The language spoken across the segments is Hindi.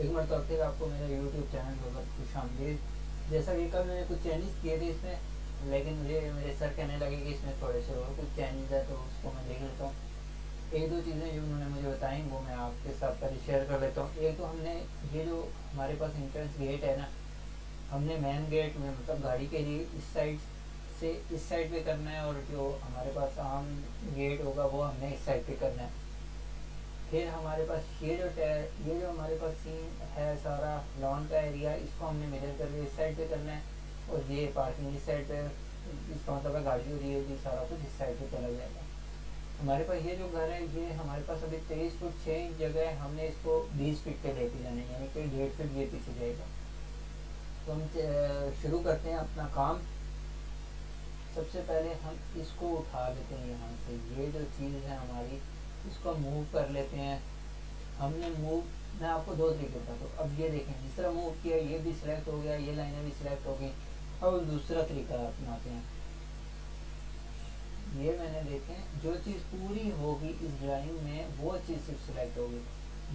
एक मरतबा फिर आपको मेरे यूट्यूब चैनल पर खुश आमदीद। जैसा कि कल मैंने कुछ चेंजेस किए थे इसमें, लेकिन मुझे मेरे सर कहने लगे कि इसमें थोड़े से और कुछ चेंजेस है, तो उसको मैं देख लेता हूँ। एक दो चीज़ें जो उन्होंने मुझे बताई वो मैं आपके साथ पहले शेयर कर लेता हूँ। एक तो हमने ये जो हमारे पास इंट्रेंस गेट है ना, हमने मेन गेट में मतलब गाड़ी के लिए इस साइड से इस साइड पे करना है, और जो हमारे पास आम गेट होगा वो हमने इस साइड पे करना है। फिर हमारे पास ये जो हमारे पास सीन है सारा लॉन का एरिया, इसको हमने मेजर करके इस साइड पे करना है, और ये पार्किंग इस साइड पे, इसका मतलब है गाड़ी हो रही होगी सारा कुछ इस साइड पे चला जाएगा। हमारे पास ये जो घर है ये हमारे पास अभी 23 फुट 6 इंच जगह है, हमने इसको 20 फीट पे लेके जाना है, यानी कि 1.5 फीट ये पीछे जाएगा। तो हम शुरू करते हैं अपना काम। सबसे पहले हम इसको उठा लेते हैं यहाँ से, ये जो चीज़ है हमारी इसको मूव कर लेते हैं। हमने मूव, मैं आपको दो तरीके बताता हूँ। अब ये देखें, जिस तरह मूव किया ये भी सिलेक्ट हो गया, ये लाइनें भी सिलेक्ट हो गई। अब दूसरा तरीका अपनाते हैं। ये मैंने देखें जो चीज़ पूरी होगी इस ड्राइंग में वो चीज़ सिर्फ सिलेक्ट होगी।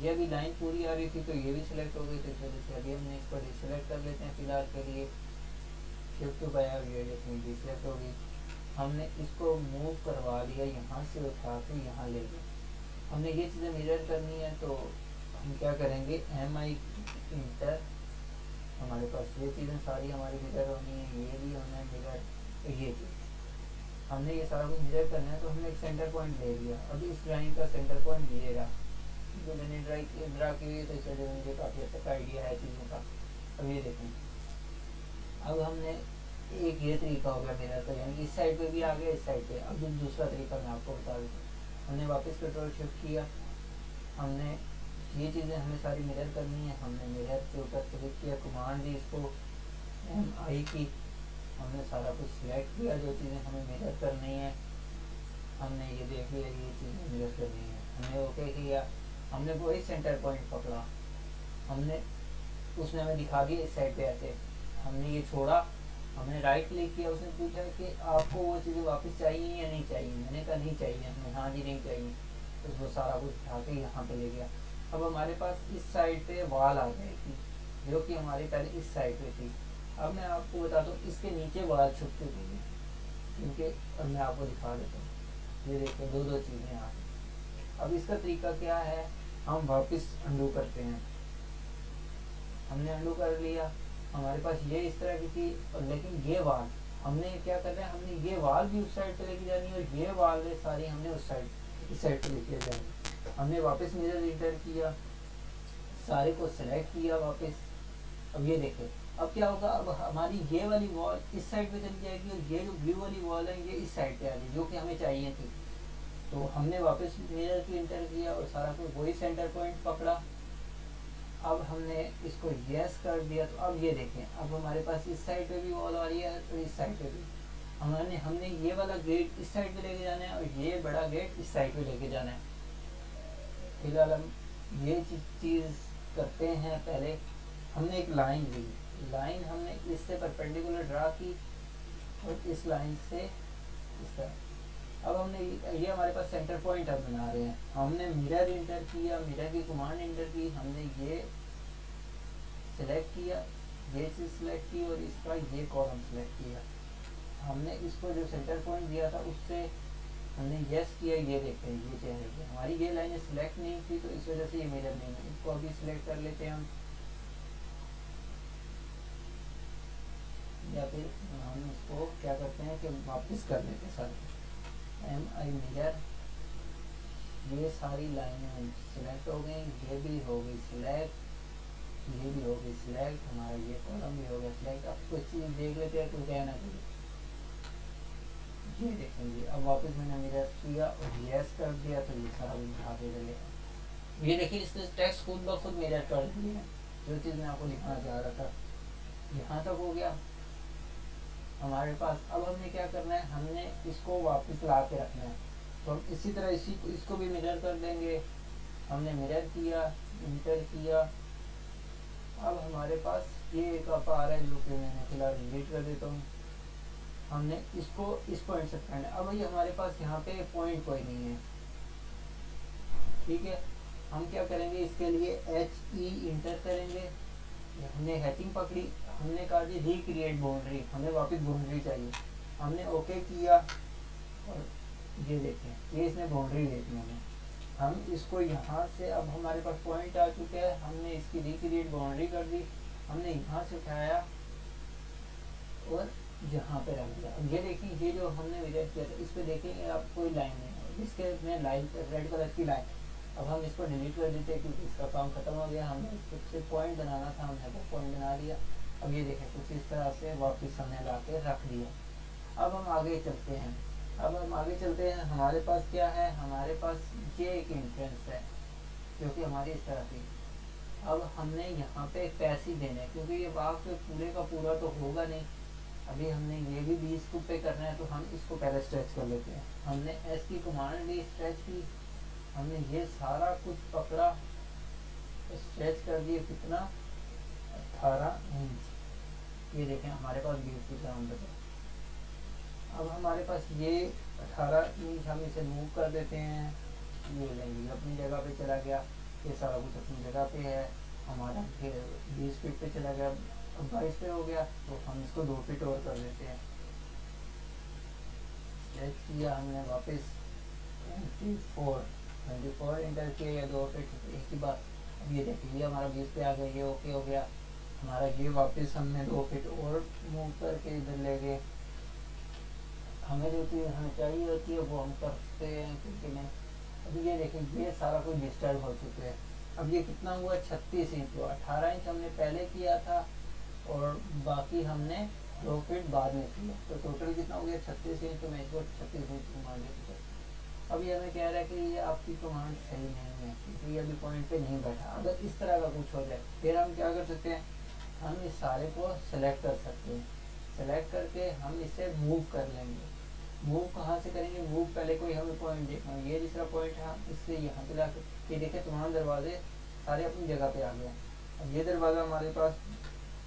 ये भी लाइन पूरी आ रही थी तो ये भी सिलेक्ट हो गई, तो इस वजह से अभी हमने इसको डिसलेक्ट कर लेते हैं फिलहाल के लिए। शिफ्ट पाया ये देखें डिसलेक्ट हो गई। हमने इसको मूव करवा लिया, यहाँ से उठा के यहाँ ले गए। हमने ये चीज़ें मिरर करनी है, तो हम क्या करेंगे, MI इंटर, हमारे पास ये चीज़ें सारी हमारी मिरर होनी है, ये भी होना है मिरर। तो ये चीज़ हमने ये सारा कुछ मिरर करना है, तो हमने एक सेंटर पॉइंट ले लिया। अब इस ड्राइंग का सेंटर पॉइंट ये रहा, जो मैंने ड्रा की हुई है, तो इस वजह से मुझे काफ़ी अच्छा आइडिया है चीज़ों का। अब ये देखें, अब हमने एक ये तरीका हो गया मिरर का, यानी कि इस साइड पे भी आ गया इस साइड पे। अब दूसरा तरीका मैं आपको बता देता हूँ। हमने वापस कंट्रोल शिफ्ट किया, हमने ये चीज़ें हमें सारी मिरर करनी है। हमने मिरर के ऊपर क्लिक किया, कमांड दी इसको MI की, हमने सारा कुछ सिलेक्ट किया जो चीज़ें हमें मिरर करनी है। हमने ये देख लिया ये चीज़ें मिरर करनी है, हमने ओके किया। हमने वही सेंटर पॉइंट पकड़ा, हमने उसने हमें दिखा दिया इस साइड पे ऐसे। हमने ये छोड़ा, हमने राइट क्लिक किया, उसने पूछा कि आपको वो चीज़ें वापस चाहिए या नहीं चाहिए। मैंने कहा नहीं चाहिए, हमने हाँ जी नहीं चाहिए। तो वो सारा कुछ उठा के यहाँ पे ले गया। अब हमारे पास इस साइड पे वॉल आ जाएगी, जो कि हमारी पहले इस साइड पे थी। अब मैं आपको बता दूँ इसके नीचे वॉल छुप चुकी है, क्योंकि अब मैं आपको दिखा देता हूँ। ये देखो दो दो चीज़ें आ गई। अब इसका तरीका क्या है, हम वापस अंडू करते हैं। हमने अंडू कर लिया, हमारे पास ये इस तरह की थी, और लेकिन ये वाल हमने क्या करना है, हमने ये वाल भी उस साइड पे लेके जानी है, और ये वाल सारी हमने उस साइड इस साइड पे लेके जानी। हमने वापस मिरर इंटर किया, सारे को सेलेक्ट किया वापस। अब ये देखें, अब क्या होगा, अब हमारी ये वाली वॉल इस साइड पे चली जाएगी, और ये जो ब्लू वाली वॉल है ये इस साइड पे आ गई, जो कि हमें चाहिए थी। तो हमने वापस मिरर की इंटर किया और सारा कुछ वही सेंटर पॉइंट पकड़ा। अब हमने इसको यस कर दिया, तो अब ये देखें, अब हमारे पास इस साइड पे भी वॉल आ रही है और इस साइड पे भी। हमने ये वाला गेट इस साइड पे लेके जाना है, और ये बड़ा गेट इस साइड पे लेके जाना है। फिलहाल हम ये चीज़ करते हैं। पहले हमने एक लाइन ली, लाइन हमने इससे परपेंडिकुलर ड्रा की, और इस लाइन से इस तरह। अब हमने ये हमारे पास सेंटर पॉइंट अब बना रहे हैं। हमने मिरर इंटर किया, मिरर की कमांड इंटर की, हमने ये सिलेक्ट किया, ये चीज़ सिलेक्ट की, और इसका ये कॉलम सिलेक्ट किया। हमने इसको जो सेंटर पॉइंट दिया था उससे हमने यस किया। ये देखते हैं ये चेंज हो गया, हमारी ये लाइनें सिलेक्ट नहीं थी, तो इस वजह से ये मिरर नहीं है। इसको अभी सिलेक्ट कर लेते हैं हम, या फिर हम इसको क्या करते हैं कि वापस कर लेते हैं सारे। MI मिरर, ये सारी लाइनें सिलेक्ट हो गई, ये भी हो गई सिलेक्ट, ये भी हो गई सिलेक्ट, हमारा ये कॉलम भी हो गया सिलेक्ट। अब कुछ चीज़ देख लेते हैं, कोई कहना चाहिए। ये देखेंगे, अब वापस मैंने मिरर किया और यस कर दिया, तो ये सारा उठा के चलेगा। ये देखिए इसने टेक्स्ट खुद ब खुद मिरर कर दिए हैं, जो चीज़ मैं आपको दिखाना चाह रहा था। यहाँ तक हो गया हमारे पास। अब हमने क्या करना है, हमने इसको वापस ला के रखना है, तो हम इसी तरह इसको भी मिरर कर देंगे। हमने मिरर किया, इंटर किया। अब हमारे पास ये एक आ रहा है जो कि मैंने फिलहाल डिलीट कर देता हूँ। हमने इसको इस पॉइंट से पकड़ना है। अब ये हमारे पास यहाँ पे पॉइंट कोई नहीं है, ठीक है। हम क्या करेंगे, इसके लिए HE इंटर करेंगे। हमने हैचिंग पकड़ी, हमने कहा जी रिक्रिएट बाउंड्री, हमें वापस बाउंड्री चाहिए। हमने ओके किया और ये देखें ये इसने बाउंड्री दे दी हमें। हम इसको यहाँ से, अब हमारे पास पॉइंट आ चुके हैं, हमने इसकी रिक्रिएट बाउंड्री कर दी, हमने यहाँ से उठाया और यहाँ पे रख दिया। अब ये देखिए ये जो हमने विजिट किया था इस पर देखेंगे आप कोई लाइन नहीं है, इसके में लाइन रेड कलर की लाइन। अब हम इसको डिलीट कर देते हैं क्योंकि इसका काम खत्म हो गया। हमें कुछ से पॉइंट बनाना था, हमने वो पॉइंट बना दिया। अब ये देखें कुछ इस तरह से वापस हमने ला के रख दिया। अब हम आगे चलते हैं। हमारे पास क्या है, हमारे पास ये एक एंट्रेंस है जो कि हमारी इस तरह थी। अब हमने यहाँ पे एक पैसे देना है क्योंकि ये वाक पूरे का पूरा तो होगा नहीं। अभी हमने ये भी 20 को पे करना है तो हम इसको पहले स्ट्रेच कर लेते हैं। हमने S की कमांड ली, स्ट्रेच की, हमने ये सारा कुछ पकड़ा, स्ट्रेच कर दिए, कितना 18 इंच। ये देखें हमारे पास 20 की ग्राउंड है। अब हमारे पास ये 18 इंच हम इसे मूव कर देते हैं। ये लेंगे अपनी जगह पे चला गया, ये सारा कुछ अपनी जगह पे है। हमारा फिर 20 फीट पे चला गया, अब 22 पे हो गया तो हम इसको 2 फीट और कर देते हैं। स्ट्रेच किया हमने वापस 24 इंटर किया या 2 फीट एक ही बात। अब ये देखिए ये हमारा 20 पे आ गया, ये ओके हो गया हमारा। ये वापस हमने 2 फीट और मूव करके इधर ले गए। हमें जो चीज़ हमें चाहिए होती है वो हम करते हैं क्योंकि नहीं। अब ये देखें ये सारा कुछ डिस्टर्ब हो चुके हैं। अब ये कितना हुआ 36 इंच हुआ। 18 इंच हमने पहले किया था और बाकी हमने 2 फीट बाद में किया, तो टोटल कितना हो गया 36 इंच। तो मैं इसको 36 इंच मान लेता हूँ। अभी हमें कह रहा है कि ये आपकी कमांड सही नहीं है क्योंकि ये अभी पॉइंट पे नहीं बैठा। अगर इस तरह का कुछ हो जाए फिर हम क्या कर सकते हैं, हम इस सारे को सेलेक्ट कर सकते हैं। सेलेक्ट करके हम इसे मूव कर लेंगे। मूव कहाँ से करेंगे, मूव पहले कोई हमें पॉइंट देखना, ये दूसरा पॉइंट है, इससे यहाँ पे लाकर ये देखें तमाम दरवाजे सारे अपनी जगह पे आ गए। अब ये दरवाज़ा हमारे पास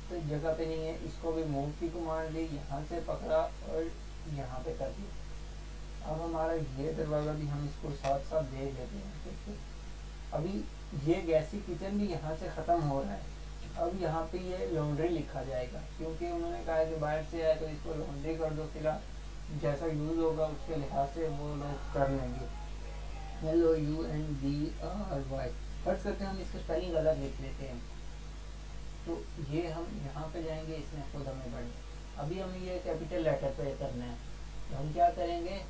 तो जगह पे नहीं है, इसको भी मूव की कमांड दी, यहाँ से पकड़ा और यहाँ पे कर दिया। अब हमारा ये दरवाज़ा भी हम इसको साथ साथ देख लेते हैं। अभी ये गैसी किचन भी यहाँ से ख़त्म हो रहा है। अब यहाँ पे ये लॉन्ड्री लिखा जाएगा क्योंकि उन्होंने कहा कि बाहर से आए तो इसको लॉन्ड्री कर दो, फिलहाल जैसा यूज़ होगा उसके लिहाज से वो लोग कर लेंगे। LOUNDRY फर्ज करते हैं हम इसका स्पेलिंग गलत लिख लेते हैं तो ये हम यहाँ पे जाएंगे, इसमें खुद हमें बढ़े। अभी हमें ये कैपिटल लेटर पे करना है तो हम क्या करेंगे,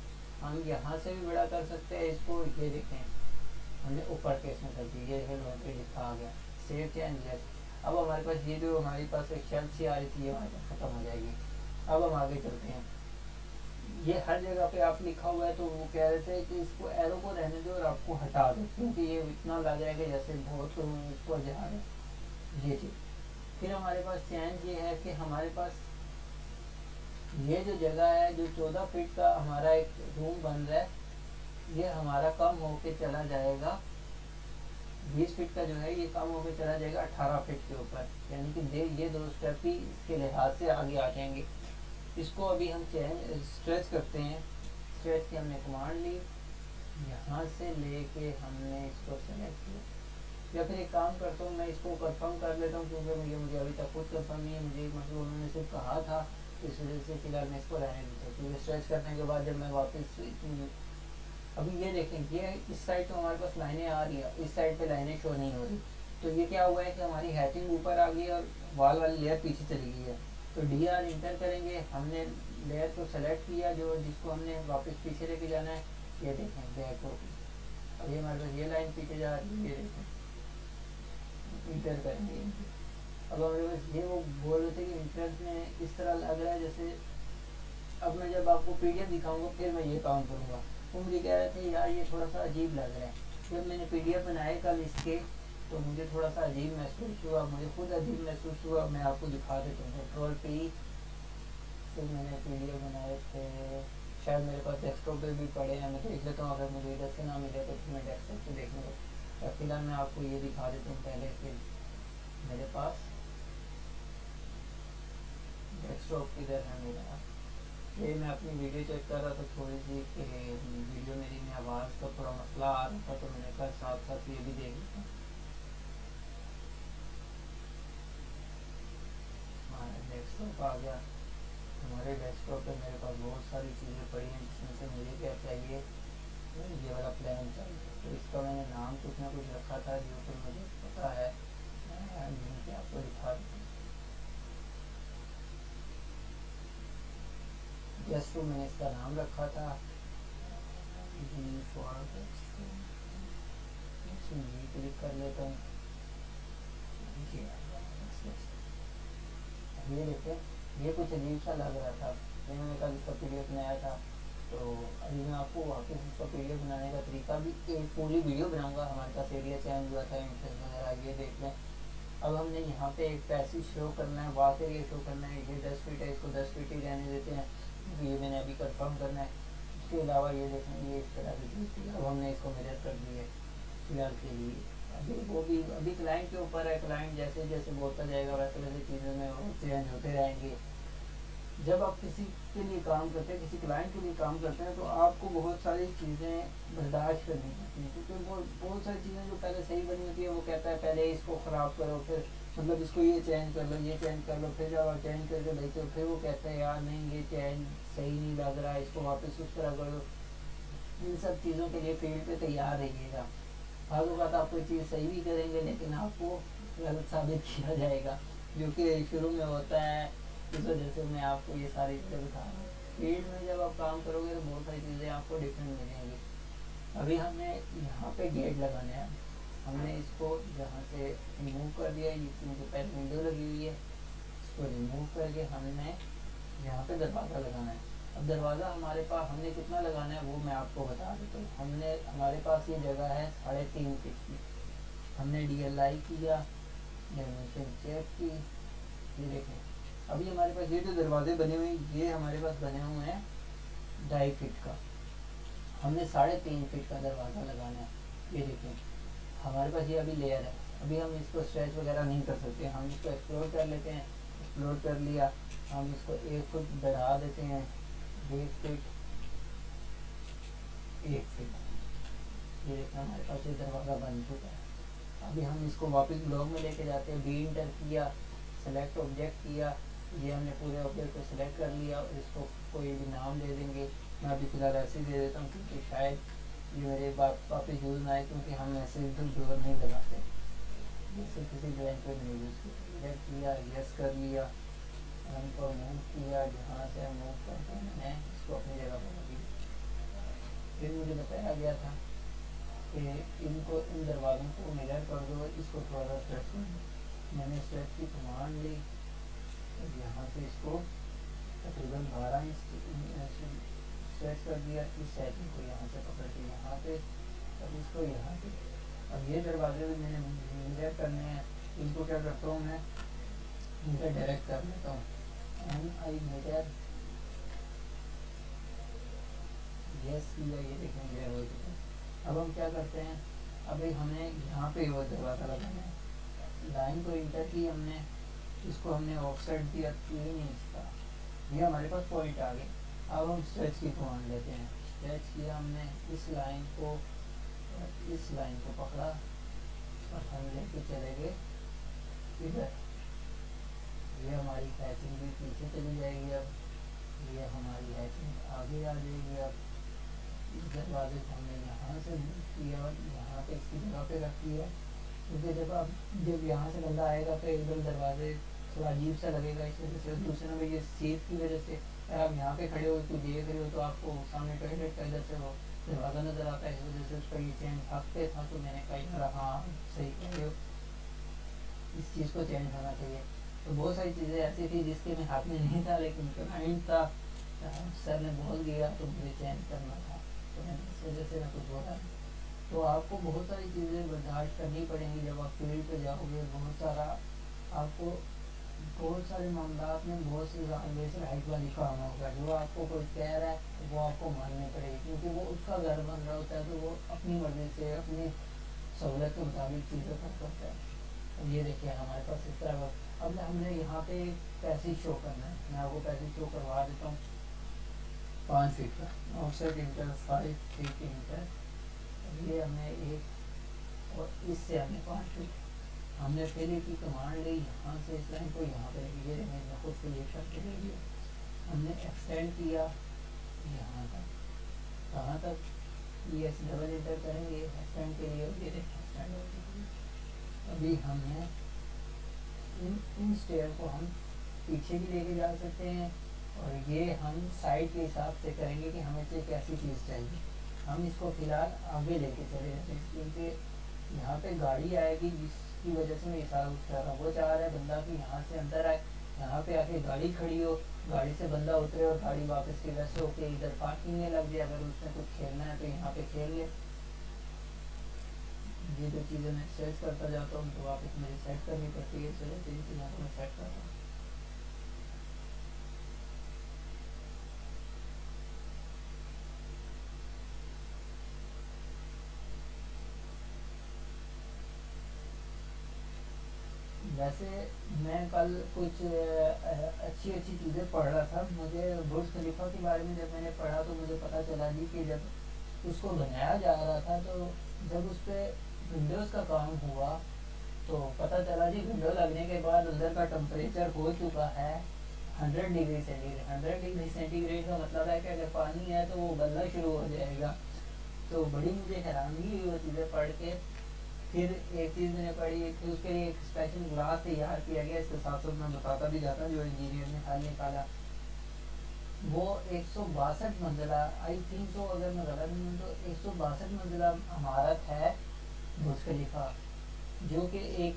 हम यहाँ से भी बड़ा कर सकते हैं इसको। ये देखें हमने ऊपर केस में कर दी, ये लॉन्ड्री लिखा आ गया, सेव चेंज लेस। अब हमारे पास ये जो हमारे पास एक शेल्फ सी आ रही थी ये हमारे पास ख़त्म हो जाएगी। अब हम आगे चलते हैं। ये हर जगह पे आप लिखा हुआ है तो वो कह रहे थे कि इसको एरो को रहने दो और आपको हटा दो क्योंकि ये इतना ला जाएगा जैसे बहुत इसको जा रहे हैं ये चीज़। फिर हमारे पास चेंज ये है कि हमारे पास ये जो जगह है जो 14 फीट का हमारा एक रूम बन रहा है, ये हमारा कम होके चला जाएगा 20 फीट का जो है ये कम होके चला जाएगा 18 फीट के ऊपर, यानी कि ये 2 स्टेप ही इसके लिहाज से आगे आ जाएंगे। इसको अभी हम स्ट्रेच करते हैं। स्ट्रेच की हमने कमांड ली, यहाँ से लेके हमने इसको सेलेक्ट किया। या फिर एक काम करता हूँ मैं इसको कंफर्म कर लेता हूँ क्योंकि मुझे अभी तक खुद कंफर्म नहीं है, मुझे मतलब उन्होंने सिर्फ कहा था, इस वजह से फिलहाल मैं इसको रहने देता हूँ क्योंकि स्ट्रेच करने के बाद जब मैं वापस अभी ये देखें ये इस साइड तो हमारे पास लाइनें आ रही है, इस साइड पे लाइनें शो नहीं हो रही। तो ये क्या हुआ है कि हमारी हैचिंग ऊपर आ गई और वॉल वाली लेयर पीछे चली गई है। तो DR इंटर करेंगे, हमने लेयर को सेलेक्ट किया जो जिसको हमने वापस पीछे लेके जाना है। ये देखें बैक होगी, अब ये हमारे पास ये लाइन पीछे जा रही है, ये देखें इंटर करेंगे। अब हमारे पास ये वो बोल रहे थे कि इंटर में इस तरह लग रहा है जैसे, अब मैं जब आपको PDF दिखाऊंगा फिर मैं ये काम करूँगा। तो मुझे कह रहे थे यार ये थोड़ा सा अजीब लग रहा है। जब मैंने PDF बनाए कल इसके तो मुझे थोड़ा सा अजीब महसूस हुआ, मुझे खुद अजीब महसूस हुआ। मैं आपको दिखा देता हूँ। Ctrl+P से मैंने PDF बनाए थे, शायद मेरे पास डेस्कटॉप पे भी पड़े हैं, मैं देख लेता हूँ। अगर मुझे इधर से ना मिले तो फिर मैं डेस्कटॉप पे देख लूँगा। फिलहाल मैं आपको ये दिखा देता हूँ पहले। फिर मेरे पास डेस्कटॉप किधर है मेरा, ये मैं अपनी वीडियो चेक कर रहा था थोड़ी सी कि वीडियो मेरी में आवाज़ का थोड़ा मसला आ रहा था, तो मैंने कहा साथ साथ ये भी देख लेता हूँ। हमारा डेस्कटॉप आ गया। हमारे डेस्कटॉप पे मेरे पास बहुत सारी चीज़ें पड़ी हैं, जिसमें से मुझे क्या चाहिए, ये वाला प्लान चाहिए। तो इसका मैंने नाम कुछ ना कुछ रखा था, जो कि मुझे पता है, मैं आपको दिखा दूँ। जस्ट तो मैंने इसका नाम रखा था जी फॉर जी, क्लिक कर लेता हूँ। ये देखिए, ये कुछ अजीब सा लग रहा था, ये मैंने कल इसका पीडीएफ बनाया था। तो अभी मैं आपको वापस इसका पीडीएफ बनाने का तरीका भी एक पूरी वीडियो बनाऊंगा। हमारे पास एरिया चेंज हुआ था, इंटरेस्ट वगैरह, ये देख लें। अब हमने यहाँ पे एक पैसेज शो करना है, वाकई ये शो करना है, ये 10 फीट है, इसको 10 फीट ही रहने देते हैं, ये मैंने अभी कंफर्म करना है। उसके अलावा ये देखें, ये इस तरह की चीज़ थी, अब हमने इसको मिरर कर दी है फिलहाल के लिए। अभी वो भी अभी क्लाइंट के ऊपर है, क्लाइंट जैसे जैसे बोलता जाएगा वैसे वैसे चीज़ों में वो चेंज होते रहेंगे। जब आप किसी के लिए काम करते हैं, किसी क्लाइंट के लिए काम करते हैं, तो आपको बहुत सारी चीज़ें बर्दाश्त करनी पड़ती हैं, क्योंकि वो बहुत सारी चीज़ें जो पहले सही बनी होती है, वो कहता है पहले इसको ख़राब करो, फिर मतलब इसको ये चेंज कर लो, ये चेंज कर लो, फिर जब आप चेंज करके देखते हो, फिर वो कहता है यार नहीं ये चेंज सही नहीं लग रहा है, इसको वापस उस तरह करो। इन सब चीज़ों के लिए फील्ड पे तैयार रहिएगा। भागो बात आप कोई चीज़ सही भी करेंगे, लेकिन आपको गलत साबित किया जाएगा, जो कि शुरू में होता है। इस वजह से मैं आपको ये सारी चीज़ें बता रहा हूँ। फील्ड में जब आप काम करोगे तो बहुत सारी चीज़ें आपको डिफरेंट मिलेंगी। अभी हमने यहाँ पे गेट लगाना है, हमने इसको यहाँ से रिमूव कर दिया, क्योंकि पहले विंडो लगी हुई है, इसको रिमूव करके हमने यहाँ पे दरवाज़ा लगाना है। अब दरवाज़ा हमारे पास हमने कितना लगाना है वो मैं आपको बता देता हूँ। हमने हमारे पास ये जगह है 3.5 फीट की। हमने DLI किया, डायमेंशन चेक की, ये देखें। अभी हमारे पास ये जो दरवाजे बने हुए हैं, ये हमारे पास बने हुए हैं 2.5 फीट का। हमने 3.5 फीट का दरवाज़ा लगाना है। ये देखें, हमारे पास ये अभी लेयर है, अभी हम इसको स्ट्रेच वगैरह नहीं कर सकते, हम इसको एक्सप्लोर कर लेते हैं। एक्सप्लोर कर लिया, हम इसको 1 फुट बढ़ा देते हैं, 1 फीट, 1 फीट। ये देखना हमारे पास ये दरवाज़ा बन चुका है। अभी हम इसको वापस ब्लॉक में लेके जाते हैं, बी इंटर किया, सेलेक्ट ऑब्जेक्ट किया, ये हमने पूरे ऑब्जेक्ट को सिलेक्ट कर लिया और इसको कोई भी नाम दे देंगे। मैं अभी फ़िलहाल ऐसे ही दे देता हूँ, क्योंकि शायद ये मेरे वापस यूज़ ना आए, क्योंकि हम ऐसे इधर डोर नहीं लगाते, जैसे किसी ड्राइंग पर नहीं यूज़ सिलेक्ट किया, यस कर लिया, हमको मूव किया, जहाँ से हम मूव करते हैं मैंने इसको अपनी जगह पर रख दिया। फिर मुझे बताया गया था कि इनको इन दरवाज़ों को मिरर कर दो, इसको थोड़ा सा स्ट्रेच कर दो। मैंने स्ट्रेच की कमांड ली, यहाँ से इसको तकरीबन 12 इंच स्ट्रेच कर दिया, इस सेटिंग को यहाँ से पकड़ के यहाँ पे, अब इसको यहाँ पे। अब ये दरवाजे भी मैंने मिरर करने हैं, इनको क्या करता हूँ मैं, मिरर डायरेक्ट कर लेता हूँ, MI मिरर, यस किया, ये देखें मिरर हो चुका है। अब हम क्या करते हैं, अभी हमें यहाँ पे वो दरवाज़ा लगाना है, लाइन को इंटर की हमने, इसको हमने ऑफसेट दिया 3 इंच का, ये हमारे पास पॉइंट आ गए। अब हम स्ट्रेच की कमांड लेते हैं, स्ट्रेच किया हमने, इस लाइन को पकड़ा और हम लेके चले गए इधर। ये हमारी हैचिंग भी पीछे चली जाएगी, अब ये हमारी हैचिंग आगे आ जाएगी। अब इस दरवाजे को हमने यहाँ से मूव किया और यहाँ पे इसकी जगह पे रख दिया, क्योंकि जब यहाँ से बंदा आएगा तो एकदम दरवाजे थोड़ा अजीब सा लगेगा, इस वजह से। दूसरे नंबर ये सीट की वजह से, अगर आप यहाँ पे खड़े हो तो देख रहे हो तो आपको सामने टॉयलेट का इधर से वो दरवाज़ा नज़र आता है, इस वजह से उसका ये चेंज हफ्ते था। तो मैंने कहा यार हाँ सही कह रहे हो, इस चीज़ को चेंज होना चाहिए। तो बहुत सारी चीज़ें ऐसी थी जिसके मैं हाथ में नहीं था, लेकिन क्लाइंट था, सर ने बोल दिया तो मुझे चेंज करना था, तो मैंने इस वजह से मैं कुछ बोला। तो आपको बहुत सारी चीज़ें बर्दाश्त करनी पड़ेंगी जब आप फील्ड पे जाओगे। आपको बहुत सारे मामलात में बहुत से राइट वाली काम होगा, जो आपको कोई कह रहा है वो आपको माननी पड़ेगी, क्योंकि वो उसका घर बन रहा होता है, तो वो अपनी मर्ज़ी से अपनी सहूलत के मुताबिक चीज़ें करता है। अब ये देखिए हमारे पास इस तरह अब हमने यहाँ पे पैसेज शो करना है, मैं आपको पैसेज शो करवा देता हूँ। 5 फीट का ऑफसेट इंटर 5 फीट इंटर, ये हमने एक और इससे हमने 5 फीट हमने पहले की कमांड ली, यहाँ से इस लाइन को यहाँ पे ये मैं खुद सिलेक्शन के लिए हमने एक्सटेंड किया यहाँ तक, कहाँ तक, ये डबल इंटर करेंगे एक्सटेंड के लिए, ये एक्सटेंड हो गया। अभी हमने इन स्टेयर को हम पीछे भी लेके जा सकते हैं, और ये हम साइड के हिसाब से करेंगे कि हमें चाहिए कैसी चीज़ चाहिए। हम इसको फ़िलहाल आगे लेके चले जाते हैं, क्योंकि यहाँ पे गाड़ी आएगी जिसकी वजह से मैं इशारा कर रहा हूँ। वो चाह रहा है बंदा कि यहाँ से अंदर आए, यहाँ पे आके गाड़ी खड़ी हो, गाड़ी से बंदा उतरे और गाड़ी वापस के वैसे होके इधर पार्किंग में लग जाए। अगर उसने कुछ खेलना है तो यहाँ पे खेल ले। ये जो चीज़ें मैं सेट करता जाता हूँ तो वापस मुझे सेट करनी पड़ती है, चलो तो इन चीज़ों को मैं सेट करता हूँ। वैसे मैं कल कुछ अच्छी चीज़ें पढ़ रहा था। मुझे बुर्ज खलीफा के बारे में जब मैंने पढ़ा तो मुझे पता चला जी कि जब उसको बनाया जा रहा था तो जब उस पर विंडोज़ का काम हुआ तो पता चला जी विंडो लगने के बाद अंदर का टेम्परेचर हो चुका है 100 डिग्री सेंटीग्रेड। 100 डिग्री सेंटीग्रेड का मतलब है कि अगर पानी है तो वो गलना शुरू हो जाएगा। तो बड़ी मुझे हैरानगी हुई वो चीज़ें पढ़ के। फिर एक चीज़ मैंने पढ़ी कि उसके लिए एक स्पेशल ग्लास तैयार किया गया। इसके साथ साथ मैं बताता भी जाता जो इंजीनियर ने हाल निकाला, वो 162 मंजिला, आई थिंक सो अगर मैं गलत नहीं हूँ तो 162 मंजिला इमारत है बुर्ज खलीफा, जो कि एक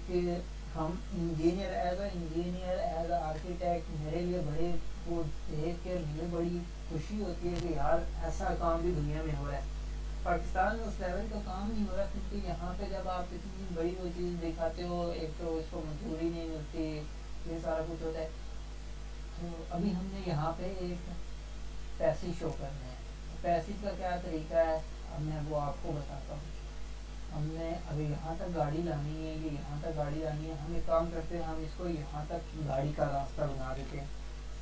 हम इंजीनियर एज आर्किटेक्ट मेरे लिए बड़े वो देख के मुझे बड़ी खुशी होती है कि यार ऐसा काम भी दुनिया में हो रहा है। पाकिस्तान में उस लेवल का काम नहीं हो रहा, क्योंकि यहाँ पे जब आप इतनी बड़ी वो चीज़ दिखाते हो, एक तो इसको मंजूरी नहीं मिलती, ये सारा कुछ होता है। तो अभी हमने यहाँ पे एक पैसेज शो करना है। पैसेज का क्या तरीका है अब मैं वो आपको बताता हूँ। हमने अभी यहाँ तक गाड़ी लानी है, ये यहाँ तक गाड़ी लानी है। हम एक काम करते हैं, हम इसको यहाँ तक गाड़ी का रास्ता बना देते हैं।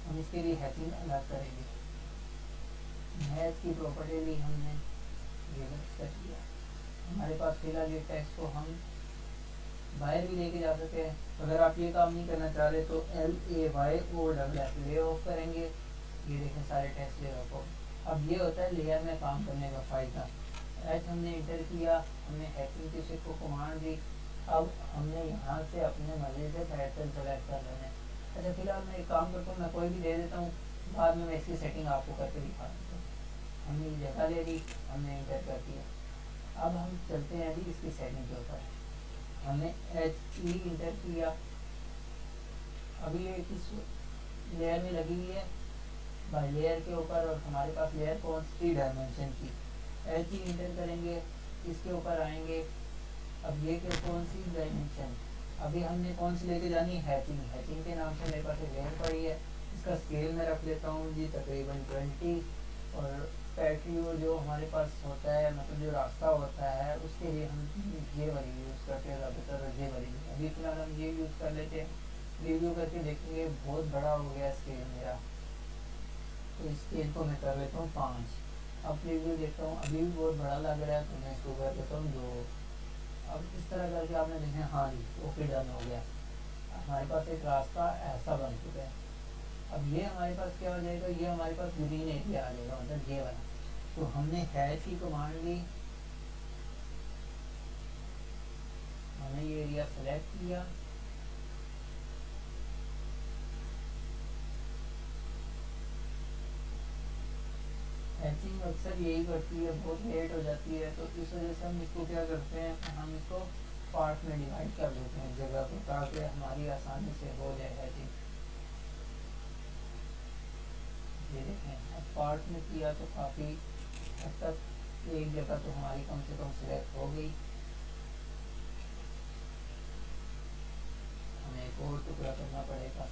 हम इसके लिए हैचिंग अलग करेंगे। हैच की प्रॉपर्टी ली हमने, ये कर दिया। हमारे पास फिलहाल ये टेक्स्ट को हम बाहर भी लेके जा सकते हैं। अगर आप ये काम नहीं करना चाह रहे तो LAYOFF ले ऑफ करेंगे। ये देखें सारे टेक्स्ट ले ऑफ। अब ये होता है लेयर में काम करने का फ़ायदा। एच हमने इंटर किया, हमने हैचिंग की को कमांड दी। अब हमने यहाँ से अपने मजे से पैटर्न सेलेक्ट कर लेना है। अच्छा फिलहाल मैं एक काम करता हूँ, मैं कोई भी दे देता हूँ, बाद में मैं इसकी सेटिंग आपको करके दिखा देता हूँ। हमने ये जगह ले ली, हमने इंटर कर दिया। अब हम चलते हैं जी इसकी सेटिंग के ऊपर। हमने HE इंटर किया। अभी ये किस लेयर में लगी हुई है, बाय लेयर के ऊपर, और हमारे पास लेयर कौन सी डायमेंशन की। HE इंटर करेंगे, इसके ऊपर आएंगे। अब ये कौन सी डायमेंशन, अभी हमने कौन सी लेके जानी है, हैचिंग। हैचिंग के नाम से मेरे पास एक लेयर पड़ी है। इसका स्केल मैं रख लेता हूँ जी तकरीबन 20, और पैट्रियो जो हमारे पास होता है, मतलब जो रास्ता होता है, उसके लिए हम ये वाली यूज़ करते हैं ज़्यादातर, ये वाली। अभी फ़िलहाल हम ये यूज़ कर लेते हैं। रिव्यू करके देखेंगे बहुत बड़ा हो गया स्केल मेरा, तो इस स्केल को मैं कर लेता हूँ 5। अब रिव्यू देखता हूँ, अभी भी बहुत बड़ा लग रहा है तो मैं इसको कर देता हूँ 2। अब इस तरह करके आपने देखें, हाँ जी ओके डन हो गया। हमारे पास एक रास्ता ऐसा बन चुका है। अब ये हमारे पास क्या हो जाएगा, ये हमारे पास ग्रीन एरिया आ जाएगा, मतलब ये वाला। तो हमने हैच की कमांड ली, हमने ये एरिया सेलेक्ट किया। हैचिंग अक्सर यही करती है, बहुत लेट हो जाती है, तो इस वजह से हम इसको क्या करते हैं, हम इसको पार्ट में डिवाइड कर देते हैं जगह को, ताकि हमारी आसानी से हो जाए हैचिंग। ये देखें अब पार्ट में किया तो काफ़ी हद तक एक जगह तो हमारी कम से कम सिलेक्ट हो गई। हमें एक और टुकड़ा करना पड़ेगा।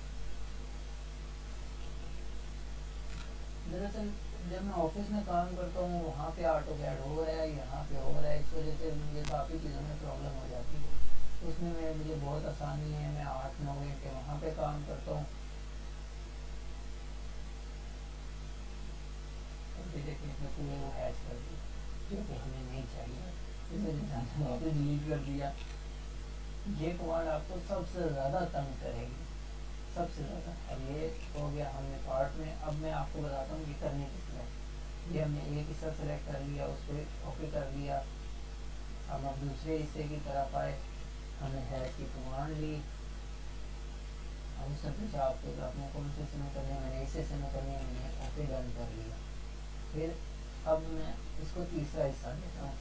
दरअसल जब मैं ऑफिस में काम करता हूँ वहाँ पे AutoCAD हो रहा है, यहाँ पे हो रहा है, इस वजह से मुझे काफ़ी चीज़ों में प्रॉब्लम हो जाती है। उसमें मुझे बहुत आसानी है, मैं 8-9 घंटे वहाँ पे काम करता हूँ। कि इसने पूरे वो हैच कर दिए जो कि हमें नहीं चाहिए, इस वजह से हमने वापस डिलीट कर दिया। ये कमांड आपको सबसे ज़्यादा तंग करेगी, सबसे ज़्यादा। अब ये हो गया हमने पार्ट में। अब मैं आपको बताता हूँ कि करने किस तरह। ये हमने एक हिस्सा सेलेक्ट कर लिया, उस पर ओके कर दिया। अब हम दूसरे हिस्से की तरफ आए, हमने हैश की कमांड ली, हम उसने पूछा आपको आपने कौन से हिस्से में करने, मैंने इस हिस्से में करने, मैंने ओके डन कर लिया। फिर अब मैं इसको तीसरा हिस्सा देता हूँ।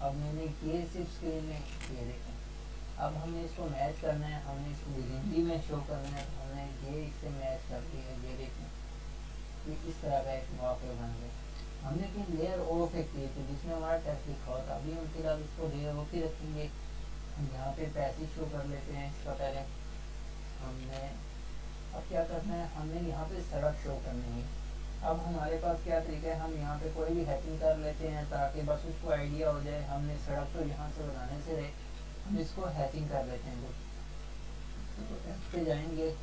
अब मैंने ये सिर्फ स्क्रीन में ये देखें, अब हमने इसको मैच करना है, हमने इसको हिंदी में शो करना है, तो हमने ये इससे मैच कर दिया। ये देखें कि इस तरह का एक वाक्य बन गया। हमने कि लेयर ऑफ एक की थी जिसमें हमारा टेक्स्ट लिखा होता। अभी हम फिलहाल इसको लेयर ऑफ ही रखेंगे। हम यहाँ पे पैसेज शो कर लेते हैं। इसका पहले हमने अब क्या करना है, हमने यहाँ पे सड़क शो करनी है। अब हमारे पास क्या तरीका है, हम यहाँ पे कोई भी हैचिंग कर लेते हैं ताकि बस उसको आइडिया हो जाए। हमने सड़क तो यहाँ से बनाने से रहे, हम इसको हैचिंग कर लेते हैं। तो एफ पे जाएंगे,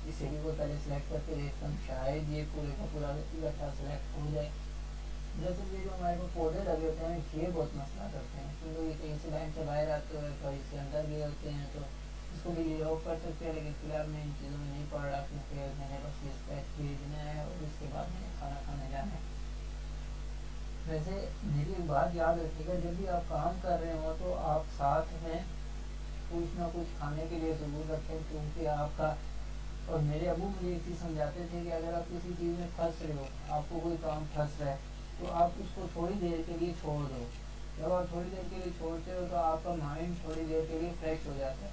इस एरिया को पहले सेलेक्ट करके देखते हैं, शायद ये पूरे का पूरा इकट्ठा सेलेक्ट हो जाए। जैसे ये जो हमारे को पौधे लगे होते हैं ये बहुत मसला करते हैं, क्योंकि ये कहीं से लाइन से बाहर आते हुए कहीं से अंदर गए होते हैं, तो इसको भी ये ऑफ कर सकते हैं। लेकिन फिलहाल मैं इन चीज़ों में नहीं पड़ रहा, क्योंकि मैंने बस ये स्केच भेजना है और इसके बाद मैंने खाना खाने जाना है। वैसे मेरी एक बात याद रखिएगा, जब भी आप काम कर रहे हो तो आप साथ में कुछ ना कुछ खाने के लिए ज़रूर रखें, क्योंकि आपका और मेरे अबू मुझे एक चीज़ समझाते थे कि अगर आप किसी चीज़ में फंस रहे हो, आपको कोई काम फंस रहा है, तो आप उसको थोड़ी देर के लिए छोड़ दो। जब आप थोड़ी देर के लिए छोड़ते हो तो आपका माइंड थोड़ी देर के लिए फ्रेश हो जाता है।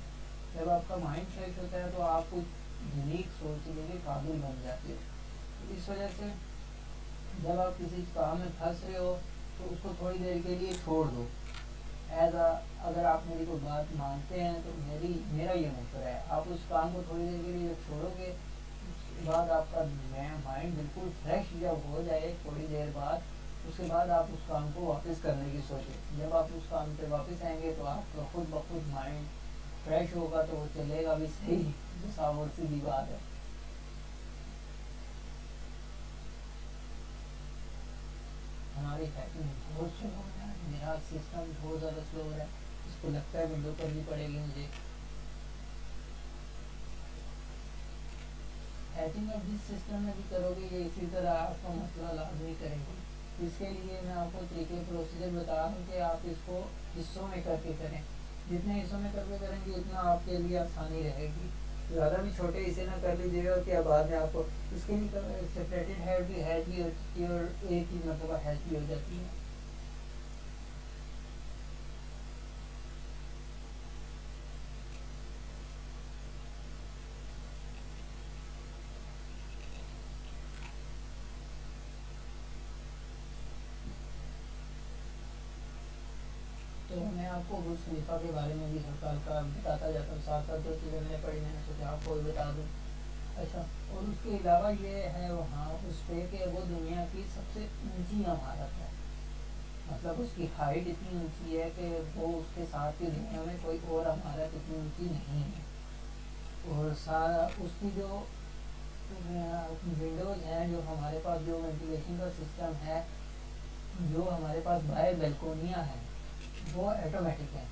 जब आपका माइंड फ्रेश होता है तो आप कुछ यूनिक सोचने के काबिल बन जाते हो। तो इस वजह से जब आप किसी काम में फंस रहे हो तो उसको थोड़ी देर के लिए छोड़ दो। अगर आप मेरी कोई बात मानते हैं तो मेरा ये मशवरा है, आप उस काम को थोड़ी देर के लिए जब छोड़ोगे, उसके बाद आपका माइंड बिल्कुल फ्रेश जब हो जाए थोड़ी देर बाद, उसके बाद आप उस काम को वापस करने की सोचें। जब आप उस काम पे वापस आएंगे तो आपका खुद ब खुद माइंड फ्रेश होगा, तो वो चलेगा भी सही। जो साफ और सीधी बात है। हमारी हैकिंग बहुत स्लो हो रहा है, मेरा सिस्टम बहुत ज़्यादा स्लो हो रहा है। इसको लगता है विंडो करनी पड़ेगी मुझे। हैकिंग अब जिस सिस्टम में भी करोगे ये इसी तरह आपका मसला लाजमी करेंगे। इसके लिए मैं आपको तरीके प्रोसीजर बता रहा हूँ कि आप इसको हिस्सों में करके करें। जितने हिस्सों में करके करेंगे उतना आपके लिए आसानी रहेगी। ज़्यादा भी छोटे हिस्से ना कर लीजिएगा कि बाद में आपको इसके लिए सेपरेटेड हैड भी होती है और एक ही मतलब हैश भी हो जाती है। तो मैं आपको बुर्ज खलीफा के बारे में भी हल्का हल्का बताता जाता हूँ, साथ साथ जो चीज़ें मैंने पढ़ी मैंने सोचा आपको भी बता दूँ। अच्छा, और उसके अलावा ये है वहाँ उस पर कि वो दुनिया की सबसे ऊंची इमारत है। मतलब उसकी हाइट इतनी ऊंची है कि वो उसके साथ की दुनिया में कोई और इमारत इतनी ऊंची नहीं है। और सारा उसकी जो विंडोज़ हैं, जो हमारे पास जो वेंटिलेशन का सिस्टम है, जो हमारे पास बाहर बैल्कोनियाँ हैं, वो ऑटोमेटिक है।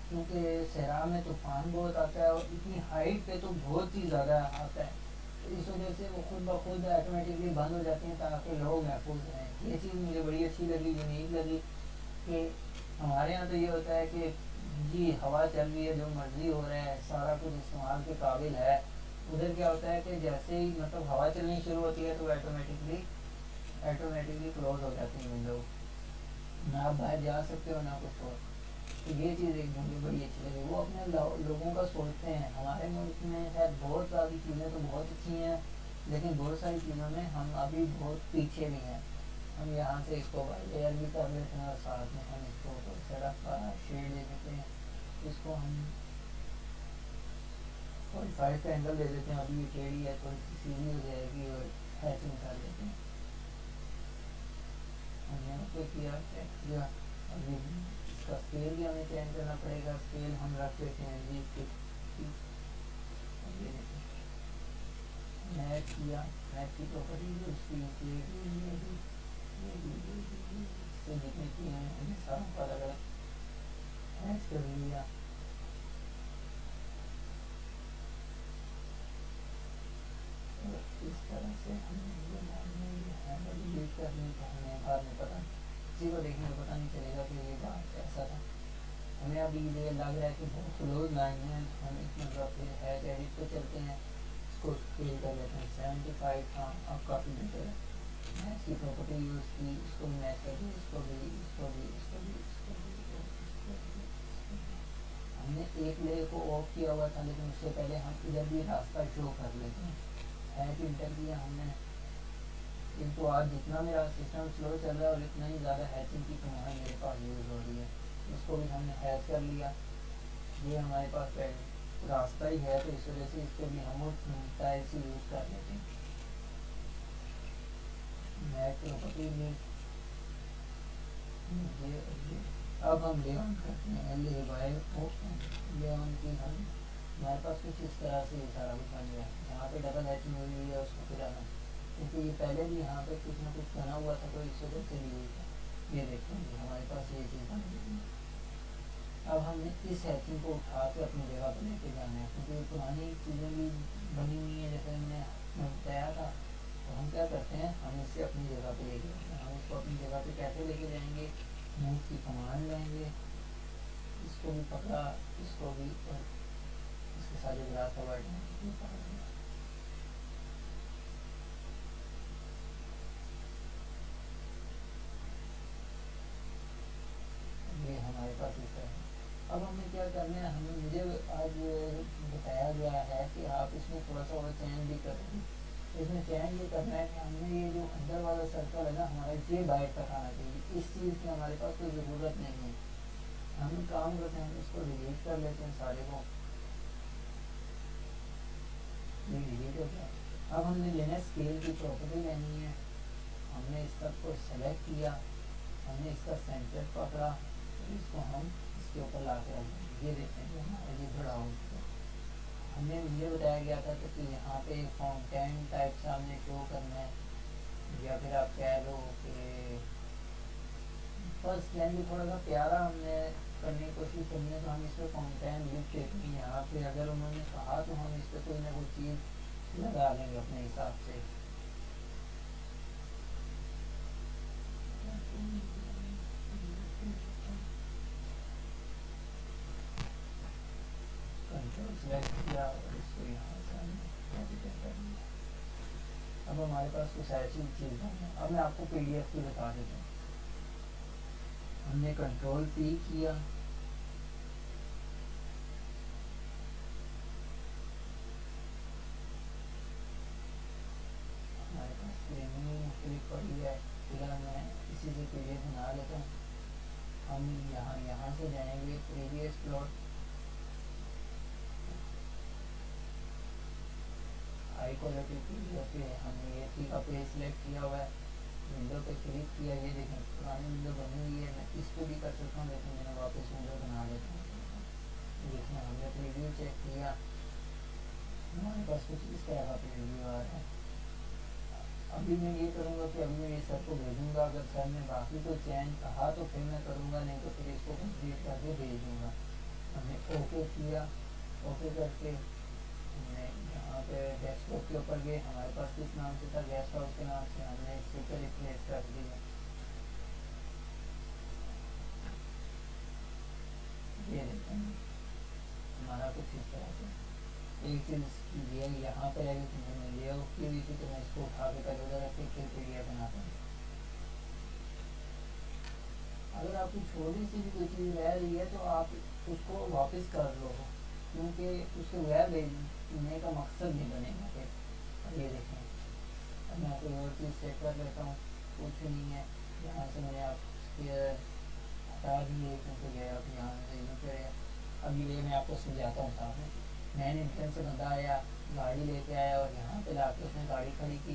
क्योंकि सहरा में तूफ़ान बहुत आता है और इतनी हाइट पे तो बहुत ही ज़्यादा आता है, तो इस वजह से वो खुद ब खुद ऑटोमेटिकली बंद हो जाती हैं ताकि लोग महफूज रहें। ये चीज़ मुझे बड़ी अच्छी लगी, यूनिक लगी। कि हमारे यहाँ तो ये होता है कि जी हवा चल रही है, जो मर्ज़ी हो रहा है, सारा कुछ इस्तेमाल के काबिल है। उधर क्या होता है कि जैसे ही मतलब हवा चलनी शुरू होती है तो ऑटोमेटिकली क्लोज हो जाती है विंडो, ना आप बाहर जा सकते हो ना कुछ और। तो ये चीज़ एक मुझे बड़ी अच्छी लगी। वो अपने लोगों का सोचते हैं। हमारे मुल्क में शायद बहुत सारी चीज़ें तो बहुत अच्छी हैं, लेकिन बहुत सारी चीज़ों में हम अभी बहुत पीछे भी हैं। हम यहाँ से इसको लेयर भी कर लेते हैं और साथ में हम इसको सड़क का शेड दे देते हैं। इसको हम 45 का एंगल दे देते हैं। अभी ये टेढ़ी है, थोड़ी सी सीधी हो जाएगी और हैचिंग कर देते हैं। हमने ओके किया, चेक किया। अभी इसका स्केल भी हमें चेंज करना पड़ेगा। स्केल हम रख देते हैं जी 50। मैच किया, मैच की प्रॉपर्टी उसकी इससे जितनी की हैं उन्हें सारों का अलग अलग मैच कर लिया। इस तरह से हमने ये हैंडल डिलीट करनी तो हमें बाद में पता किसी को देखने में पता नहीं चलेगा कि ये बात ऐसा था। हमें अभी ये लग रहा है कि बहुत क्लोज लाइन है, हम इस मतलब हैच एडिट पे चलते हैं, इसको स्केल कर लेते हैं 75। हाँ अब काफ़ी बेटर है। मैच की प्रॉपर्टी यूज़ की, इसको भी मैच कर दिया, इसको भी, इसको भी, इसको भी, इसको भी, इसको भी। हमने एक लेयर को ऑफ किया हुआ था, लेकिन उससे पहले हम इधर भी रास्ता शो कर लेते हैं। हैच इंटर किया हमने, किंतु आज जितना मेरा सिस्टम स्लो चल रहा है और इतना ही ज़्यादा हैचिंग की कमांड मेरे पास यूज़ हो रही है। इसको भी हमने हैच कर लिया, ये हमारे पास रास्ता ही है, तो इस वजह से इसको भी हम टाइल से यूज़ कर लेते हैं। मैच प्रॉपर्टी में ये अब हम ले ऑन करते हैं, ले बाय ले ऑन की हम, हमारे पास कुछ इस तरह से ये सारा कुछ बन गया। यहाँ पे डबल हैचिंग हुई हुई है, उसको फिर आना, क्योंकि ये पहले भी यहाँ पे कुछ ना कुछ बना हुआ था, तो इस वजह से भी हुई था। ये देखते हैं हमारे पास ये चीज़ बन गई। अब हमने इस हैचिंग को उठा के अपनी जगह पर लेके जाना है, क्योंकि पुरानी चीज़ें भी बनी हुई हैं, जैसे हमने बताया था। तो हम क्या करते हैं, हम इसे अपनी जगह पे लेके जाते हैं। हम इसको अपनी जगह पे कैसे लेके जाएंगे, मूव की कमांड लेंगे, इसको भी पकड़ा, इसको भी, और इसके साथ जो रास्ता वर्ड है वो पकड़ लिया। ये हमारे पास इस तरह है। अब हमें क्या करना है, हमें मुझे आज बताया गया है कि आप इसमें थोड़ा सा और चेंज भी करेंगे। इसमें चेंज ये करना है कि हमने ये जो अंदर वाला सर्कल है ना हमारा, ये बाहर तक आना चाहिए। इस चीज़ की हमारे पास कोई ज़रूरत नहीं है। हम काम करते हैं, हम इसको डिलीट कर लेते हैं सारे को, ये डिलीट हो गया। अब हमने लेना स्केल की प्रॉपर्टी लेनी है। हमने इस सब को सेलेक्ट किया, हमने इसका सेंटर पकड़ा, तो इसको हम इसके ऊपर ला के रख देंगे। ये देखते हैं हमारा ये बड़ा हो गया। हमें ये बताया गया था कि यहाँ पे फाउंटेन टाइप से हमने शो करना है, या फिर आप कह लो कि फर्स्ट लाइन भी थोड़ा सा प्यारा हमने करने की कोशिश करनी है। तो हम इस पर फाउंटेन लिख देते हैं यहाँ पे, अगर उन्होंने कहा तो हम इस पर कोई ना कोई चीज़ लगा लेंगे अपने हिसाब से। कंट्रोल सेलेक्ट किया और इसको यहाँ से हमने कॉपी पेस्ट कर दिया। अब हमारे पास कुछ ऐसी चीज़ है। अब मैं आपको PDF की बता देता हूँ। हमने कंट्रोल P किया, हमारे पास प्रीमियम क्लिक पड़ी है। फिलहाल मैं इसी से PDF बना लेता हूँ। हम यहाँ से जाएंगे previous plot, high quality PDF पे हमने ये थी का पेज सिलेक्ट किया हुआ है, विंडो पे क्लिक किया। ये देखें पुरानी विंडो बनी हुई है, मैं इस पर भी कर सकता हूँ, लेकिन मैंने वापस विंडो बना लेता हूँ। देखिए हमने प्रीव्यू चेक किया, हमारे पास कुछ इस तरह का प्रीव्यू आ रहा है। अभी मैं ये करूँगा कि अभी मैं ये सर को भेजूँगा, अगर सर ने बाकी को चेंज कहा तो फिर मैं करूँगा, नहीं तो फिर इसको कंप्लीट करके भेज दूँगा। हमने ओके किया, ओके करके हमने यहाँ पे डेस्कटॉप के ऊपर गए, हमारे पास किस नाम से था, गेस्ट हाउस के नाम से, हमने इसके ऊपर रिप्लेस कर दिया। ये देखें हमारा कुछ इस तरह से एक चीज़ ये यहाँ पे है कि मैंने लेआउट की हुई थी, तो मैं इसको उठा के कर उधर रख के फिर PDF बनाता हूँ। अगर आपकी छोटी सी भी कोई चीज़ रह रही है तो आप उसको वापस कर लो, क्योंकि उसके वह भेजने का मकसद नहीं बनेगा फिर। ये देखें अब मैं कोई और चीज़ सेट कर लेता हूँ, कुछ नहीं है। यहाँ से मैंने आप हटा दिए क्योंकि ये अब यहाँ से यूँ करे। अब ये मैं आपको समझाता हूँ सामने। मैंने इंटरन से बंदा आया, गाड़ी लेके आया और यहाँ पे ला के उसने गाड़ी खड़ी की,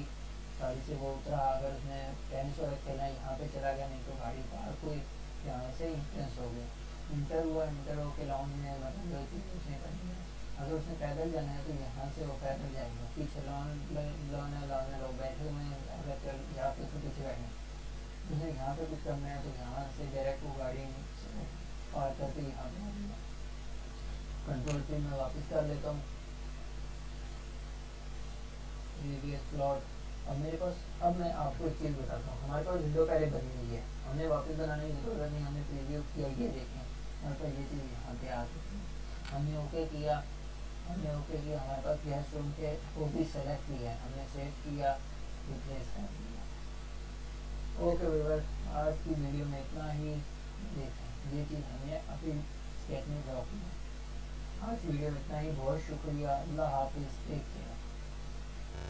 गाड़ी से वो उतरा, अगर उसने टेनिस वगैरह खेलना यहाँ पे चला गया, नहीं तो गाड़ी पार्क हुई, यहाँ से इंट्रेंस हो गया, इंटर हुआ, इंटर होकर लाउंज में मतलब जो चीज़ उसने करनी है। अगर उसने पैदल जाना है तो यहाँ से वो पैदल जाएगा, पीछे लोग बैठे हुए हैं, अगर चल यहाँ पे तो पीछे बैठे, मुझे यहाँ पे कुछ करना है तो यहाँ से डायरेक्ट वो गाड़ी पार करके यहाँ पे कंट्रोल पे मैं वापस कर लेता हूँ रेडियस प्लॉट। अब मेरे पास, अब मैं आपको एक चीज़ बताता हूँ, हमारे पास विंडो पहले बनी हुई है, हमें वापस बनाने की ज़रूरत नहीं, हमने प्रीव्यू किया, ये देखें हमारे पास ये चीज़ यहाँ पे आ चुकी है, हमने ओके किया, हमारे पास गेस्ट रूम के वो भी सेलेक्ट किया है, हमने सेव किया, रिप्लेस कर दिया। ओके व्यूअर्स, आज की वीडियो में इतना ही। देखें ये चीज़ हमने अभी स्केच में ड्रॉ किया। आज वीडियो में इतना ही, बहुत शुक्रिया, अल्लाह हाफिज़, टेक केयर।